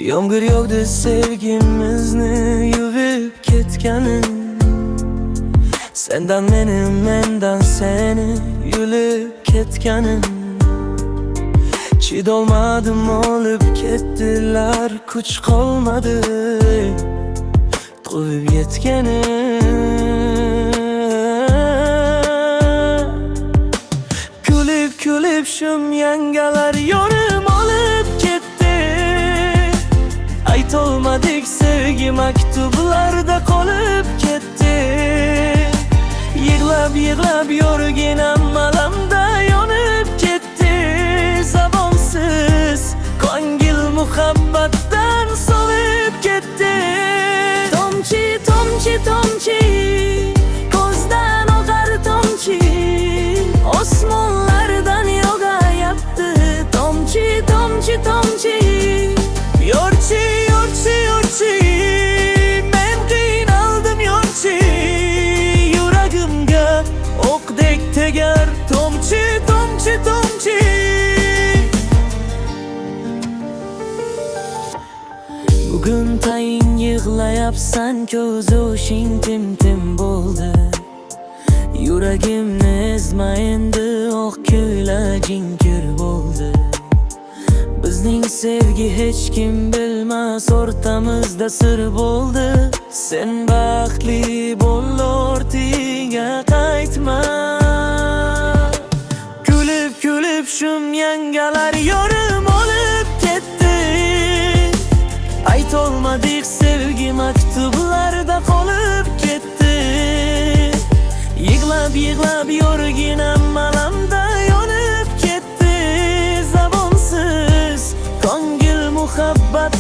Yomg'ir yog'di sevgimizni yuvib ketganin, sendan meni, mendan seni yulib ketganin. Chidolmadim, olib ketdilar, kuch qolmadi quvib yetganin. Kulib kulib shum yangalar yorim olib ketdi. Aytolmadik sevgi maktublarda qolib ketdi. Yig'lab yig'lab yorginam alamda yonib ketdi. Zabonsiz ko'ngil muhabbatdan sovib ketdi. Tomchi tomchi tomchi ko'zdan oqar tomchi, osmonlardan yog'ayapti. Tomchi tomchi tomchi yorchi yorchi yorchi, men qiynaldim yorchi. Yuragimga o'qdek tegar tomchi tomchi tomchi. Bugun tayin yig'layapsan, ko'z yoshing tim-tim bo'ldi. Yuragimni ezma endi, oq ko'ylaging kir bo'ldi. Bizning sevgi hech kim bilmas, o'rtamizda sir bo'ldi. Sen baxtli bo'l, ortiga qaytma. Kulib kulib shum yangalar yorim olib ketdi. Aytolmadik sevgi maktublarda qolib ketdi. Yig'lab yig'lab yorginam alamda yonib ketdi. Zabonsiz ko'ngil muhabbat